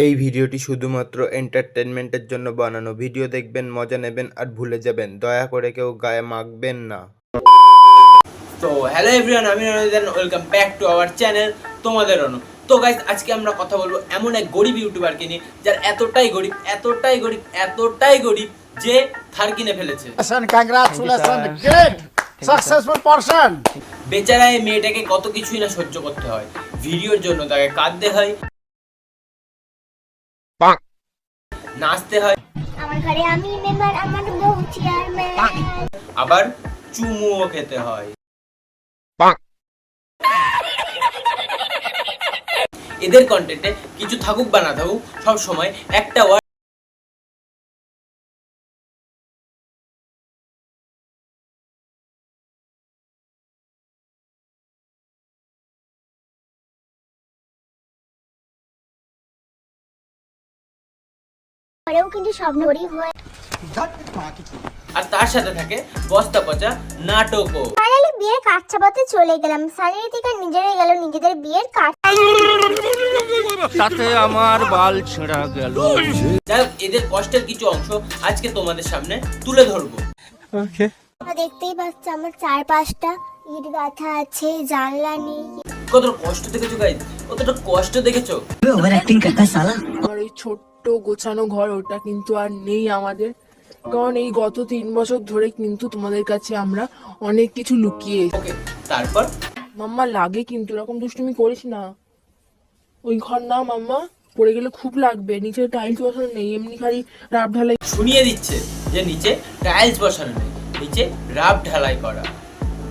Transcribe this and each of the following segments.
এই ভিডিওটি শুধুমাত্র এন্টারটেনমেন্টের জন্য বানানো। ভিডিও দেখবেন, মজা নেবেন আর ভুলে যাবেন। দয়া করে কেউ গায়ে মাখবেন না। তো হ্যালো এভরিওয়ান, আমি রনিদান, welcome back to our channel তোমাদের অনু। তো গাইস, আজকে আমরা কথা বলবো এমন এক গরিব ইউটিউবারকে নিয়ে, যার এতটাই গরিব যে থার কিনে ফেলেছে। বেচারা এই মেয়েটাকে কত কিছুই না সহ্য করতে হয়। ভিডিওর জন্য তাকে কাঁদতে হয়, নাচতে হয়, আমার ঘরে আমি মেম্বার, আমার বউ চেয়ারম্যান, আবার চুমুও খেতে হয়। এদের কন্টেন্টে কিছু থাকুক বা না থাকুক, সব সময় একটা ওয়ার্ড পরেও কিন্তু স্বপ্ন গরিব হয়ে আর তার সাথে থাকে বস্তা পচা নাটকও। ফাইনালি বিয়ের কাজ চাপাতে চলে গেলাম। সানির থেকে নিজেরাই গেল নিজেদের বিয়ের কাজ। তাতে আমার বাল ছেঁড়া গেল। যাই হোক, এদের কষ্টের কিছু অংশ আজকে তোমাদের সামনে তুলে ধরবো। দেখতেই পাচ্ছ আমার 4-5টা ইট গাঁথা আছে, জানলা নেই। কতটা কষ্ট দেখেছো গাইস, কতটা কষ্ট দেখেছো। আমার ওই ছোট্ট গোছানো ঘর, ওটা কিন্তু আর নেই আমাদের। কারণ এই গত 3 বছর ধরে কিন্তু তোমাদের কাছে আমরা অনেক কিছু লুকিয়ে ওকে, তারপর মাম্মা লাগে, কিন্তু এরকম দুষ্টুমি করিস না। ওই ঘর না মাম্মা, পড়ে গেলে খুব লাগবে। নিচে টাইলস বসানো নেই, এমনি খালি রাব ঢালাই। শুনিয়ে দিচ্ছে যে নিচে টাইলস বসানো নেই, নিচে রাব ঢালাই করা।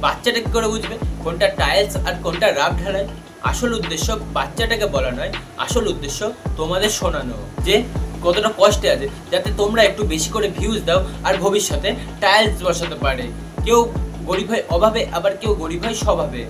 বাচ্চাটা কি করে বুঝবে কোনটা টাইলস আর কোনটা রাব ঢালাই? আসল উদ্দেশ্য বাচ্চাটাকে বলা নয়, আসল উদ্দেশ্য তোমাদের শোনানো যে কতটা কষ্টে আছে, যাতে তোমরা একটু বেশি করে ভিউজ দাও আর ভবিষ্যতে টাইলস বসাতে পারে। কেউ গরিব হয় অভাবে, আবার কেউ গরিব হয় স্বভাবে।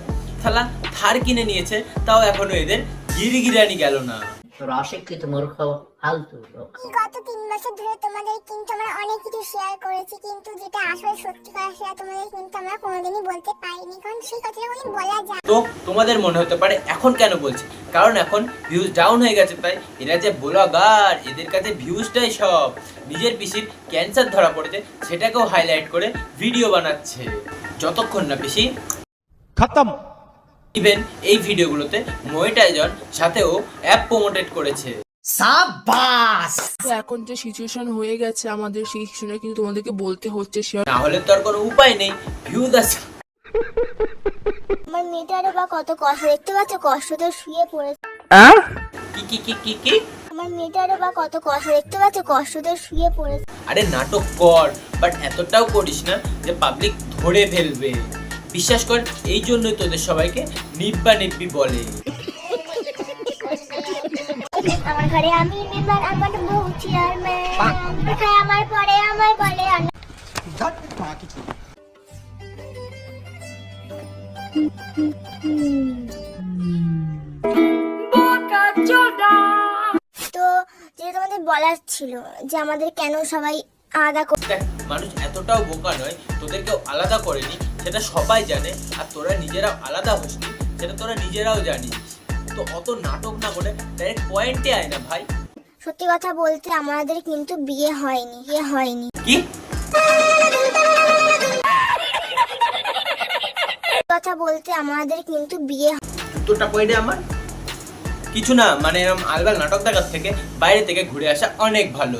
শালা থার কিনে নিয়েছে, তাও এখনো এদের গিরিগিরানি গেল না। তোর অশিক্ষিত মূর্খ ফালতু লোক। গত 3 বছর ধরে তোমাদের কিন্তু আমরা অনেক কিছু শেয়ার করেছি, কিন্তু যেটা আসলে সত্যিকার সেটা তোমাদের কিন্তু আমরা কোনোদিনই বলতে পারিনি, কারণ সেই কথাটা কোনো বলা যায়। তো তোমাদের মনে হতে পারে এখন কেন বলছি, কারণ এখন ভিউজ ডাউন হয়ে গেছে। তাই এরা যে ব্লগার, এদের কাছে ভিউজটাই সব। নিজের পিসির ক্যান্সার ধরা পড়েছে, সেটাকেও হাইলাইট করে ভিডিও বানাচ্ছে। যতক্ষণ না পিসি খতম। ইভেন এই ভিডিওগুলোতে মনিটাইজন সাথেও অ্যাপ প্রমোটেড করেছে। তো এখন যে সিচুয়েশন হয়ে গেছে আমাদের, সেই সিচুয়েশনে কিন্তু তোমাদেরকে বলতে হচ্ছে শেয়ার। না হলে তো আর কোনো উপায় নেই, ভিউজ আছে। আমার মেয়েটারও বা কত কষ্ট, দেখতে পাচ্ছ কষ্টতে শুয়ে পড়েছে। কি কি কি কি কি আমার মেয়েটারও বা কত কষ্ট, দেখতে পাচ্ছ কষ্টতে শুয়ে পড়েছে। আরে নাটক কর, বাট এতটাও করিস না যে পাবলিক ধরে ফেলবে। বিশ্বাস কর, এই জন্যই তোদের সবাইকে নিব্বা নিব্বি বলে। আমার ঘরে আমি মেম্বার, আমার বউ চেয়ারম্যান, আমার পরে আমায় বলে তো যেটা তোমাদের বলার ছিল যে আমাদের কেন সবাই আলাদা দেখ, মানুষ এতটাও বোকা নয়, তোদেরকেও আলাদা করেনি সেটা সবাই জানে, আর তোরা নিজেরাও আলাদা হসনি সেটা তোরা নিজেরাও জানিস। তো অত নাটক না করে ডাইরেক্ট পয়েন্টে আয় না ভাই। সত্যি কথা বলতে আমাদের কিন্তু বিয়ে হয়নি কি কথা বলতে আমাদের কিন্তু বিয়ে দুটোটা পয়েন্টে আমার কিছু না, মানে এরকম আলবাল নাটক দেখার থেকে বাইরে থেকে ঘুরে আসা অনেক ভালো।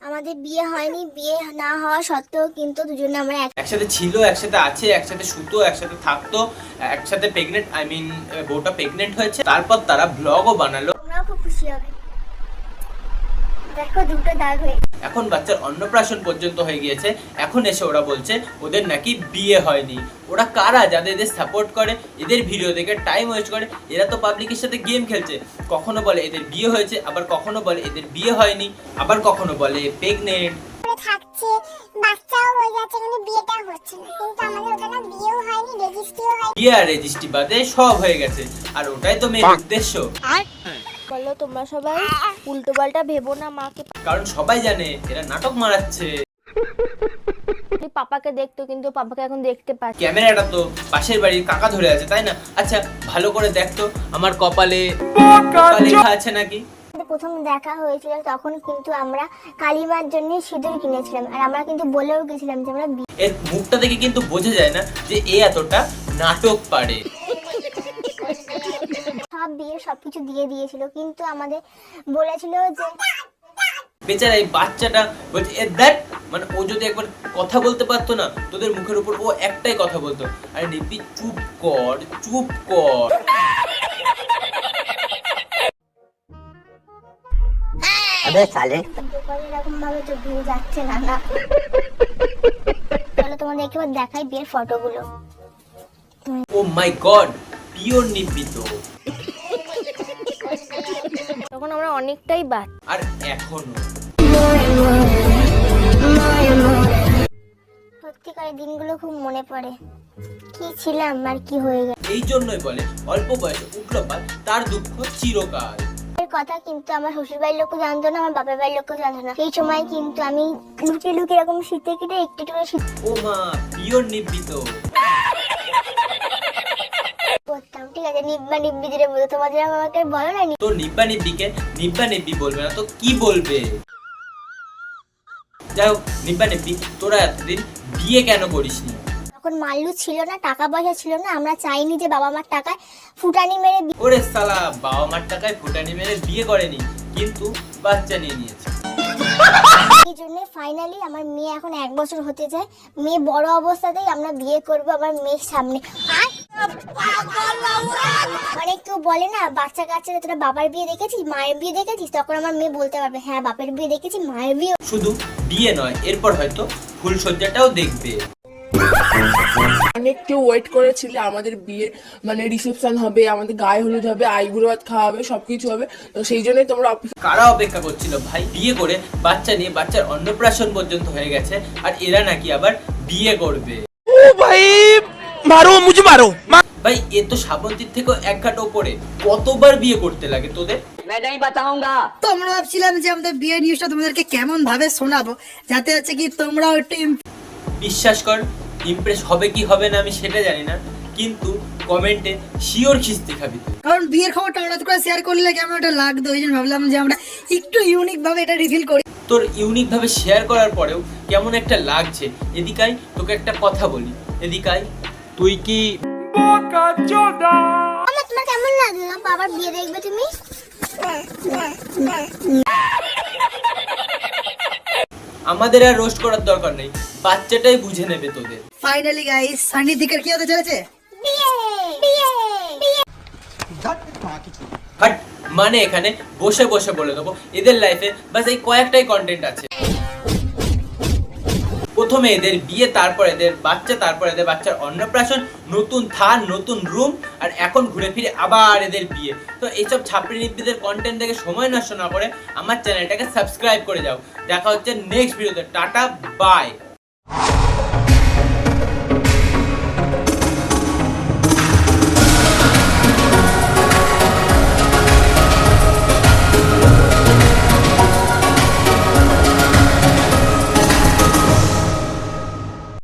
আমাদের বিয়ে হয়নি, বিয়ে না হওয়া সত্ত্বেও কিন্তু দুজনে আমরা একসাথে ছিল, একসাথে আছে, একসাথে শুতো, একসাথে থাকতো, একসাথে প্রেগনেন্ট, আই মিন বউটা প্রেগনেন্ট হয়েছে। তারপর তারা ব্লগও বানালো। তোমরাও খুব খুশি হবে। দেখো দুটো দাগ হয়ে এখন বাচ্চার অন্নপ্রাশন পর্যন্ত হয়ে গিয়েছে, এখন এসে ওরা বলছে ওদের নাকি বিয়ে হয়নি। ওরা কারা যাদের এদের সাপোর্ট করে, এদের ভিডিও দেখে টাইম ওয়েস্ট করে? এরা তো পাবলিকের সাথে গেম খেলছে। কখনো বলে এদের বিয়ে হয়েছে, আবার কখনো বলে এদের বিয়ে হয়নি, আবার কখনো বলে প্রেগনেন্ট থাকছে, বাচ্চাও হয়ে যাচ্ছে, কিন্তু বিয়েটা হচ্ছে না। কিন্তু আমাদের ওখানে বিয়েও হয়নি, রেজিস্ট্রিও হয়নি। বিয়ে আর রেজিস্ট্রি বাদে সব হয়ে গেছে, আর ওটাই তো মেন উদ্দেশ্য। বলো তোমরা সবাই উল্টো পাল্টা ভেবো না, মাকে কারণ সবাই জানে এরা নাটক মারাচ্ছে। পাপাকে দেখতো, কিন্তু পাপাকে এখন দেখতে পাচ্ছি। ক্যামেরাটা তো পাশের বাড়ির কাকা ধরে আছে, তাই না? আচ্ছা ভালো করে দেখতো আমার কপালে লেখা আছে নাকি। প্রথম দেখা হয়েছিল তখন কিন্তু আমরা কালিমার জন্য সিঁদুর কিনেছিলাম, আর আমরা কিন্তু বলেও গেছিলাম যে আমরা এর মুখটা দেখে কিন্তু বোঝা যায় না যে এ এতটা নাটক পারে। সব বিয়ে সবকিছু দিয়ে দিয়েছিল, কিন্তু আমাদের বলেছিল যে বেচারা এই বাচ্চাটা বলছে দ্যাট, মানে ও যদি একবার কথা বলতে পারতো না তোদের মুখের উপর, ও একটাই কথা বলতো, আরে নিপি চুপ কর চুপ কর। এরকম ভাবে তো ভিউ যাচ্ছে না। তাহলে তোমাদের একবার দেখাই বিয়ের ফটোগুলো। ও মাই গড, পিওর নিপি তো। তখন আমরা অনেকটাই বাচ্চা। আর এখনো সত্যিকারের দিনগুলো খুব মনে পড়ে, কি ছিলাম আর কি হয়ে গেল। এই জন্যই বলে অল্প বয়সে উঠলো পাল, তার দুঃখ চিরকাল। এর কথা কিন্তু আমার শ্বশুর বাড়ির লোকও জানতো না, আমার বাপের বাড়ির লোকও জানতো না। সেই সময় কিন্তু আমি লুকিয়ে লুকিয়ে এরকম শীতে কেটে একটু একটু করে শীত ও মা, পিওর নিপি তো। করতাম, ঠিক আছে, নিব্বা নিব্বিদের মতো। তোমাদের আমাকে বলো না তো নিব্বা নিব্বিকে নিব্বা নিব্বি বলবে না তো কি বলবে? যাই হোক নিব্বা নিব্বি, তোরা এতদিন বিয়ে কেন করিসনি? তখন মাল্লু ছিল না, টাকা পয়সা ছিল না, আমরা চাইনি যে বাবা মার টাকায় ফুটানি মেরে ওরে সালা, বাবা মার টাকায় ফুটানি মেরে বিয়ে করেনি, কিন্তু বাচ্চা নিয়ে নিয়েছে। এই জন্য ফাইনালি আমার মেয়ে এখন 1 বছর হতে যায়। মেয়ে বড় অবস্থাতেই আমরা বিয়ে করব আমার মেয়ের সামনে। মানে কেউ বলে না বাচ্চা কাচ্চাদের তোরা বাবার বিয়ে দেখেছিস, মায়ের বিয়ে দেখেছিস, তখন আমার মেয়ে বলতে পারবে হ্যাঁ বাপের বিয়ে দেখেছি, মায়ের বিয়ে। শুধু বিয়ে নয়, এরপর হয়তো ফুলসজ্জাটাও দেখবে। অনেক কেউ ওয়েট করেছিল আমাদের বিয়ে, মানে রিসেপশন হবে, আমাদের গায়ে হলুদ হবে, আইবুড়ো ভাত খাওয়া হবে, সবকিছু হবে। তো সেই জন্যই তোমরা কারা অপেক্ষা করছিল ভাই? বিয়ে করে বাচ্চা নিয়ে বাচ্চার অন্নপ্রাশন পর্যন্ত হয়ে গেছে, আর এরা নাকি আবার বিয়ে করবে। ओ भाई मारो मुझे मारो। ভাই এ তো শ্রাবন্তীর থেকেও এক ঘাট ওপরে। কতবার বিয়ে করতে লাগে তোদের? তো আমরা ভাবছিলাম যে আমাদের বিয়ের নিউজটা তোমাদেরকে কেমন ভাবে শোনাবো, যাতে হচ্ছে কি তোমরাও একটু বিশ্বাস কর, ইমপ্রেস হবে কি হবে না আমি সেটা জানি না, কিন্তু কমেন্টে শিওর খিস্তি খাবি তুই। কারণ বিয়ের খবরটা হঠাৎ করে শেয়ার করলে কেমন একটা লাগতো, ওই জন্য ভাবলাম যে আমরা একটু ইউনিক ভাবে এটা রিভিল করি। তোর ইউনিক ভাবে শেয়ার করার পরেও কেমন একটা লাগছে। এদিকাই তোকে একটা কথা বলি, এদিকাই তুই কি আমার তোমার কেমন লাগলো বাবার বিয়ে দেখবে তুমি? আমাদের আর রোস্ট করার দরকার নেই, বাচ্চাটাই বুঝে নেবে তোদের। ফাইনালি গাইস, সানি দিকের কি হতে চলেছে? বিয়ে বিয়ে বিয়ে। বাট মানে এখানে বসে বসে বলে দেবো এদের লাইফে বাস এই কয়েকটাই কন্টেন্ট আছে। প্রথমে এদের বিয়ে, তারপর এদের বাচ্চা, তারপর এদের বাচ্চার অন্নপ্রাশন, নতুন থান, নতুন রুম, আর এখন ঘুরে ফিরে আবার এদের বিয়ে। তো এইসব ছাপড়ি নিব্বিদের কন্টেন্ট দেখে সময় নষ্ট না করে আমার চ্যানেলটাকে সাবস্ক্রাইব করে যাও। দেখা হচ্ছে নেক্সট ভিডিওতে। Tata bye.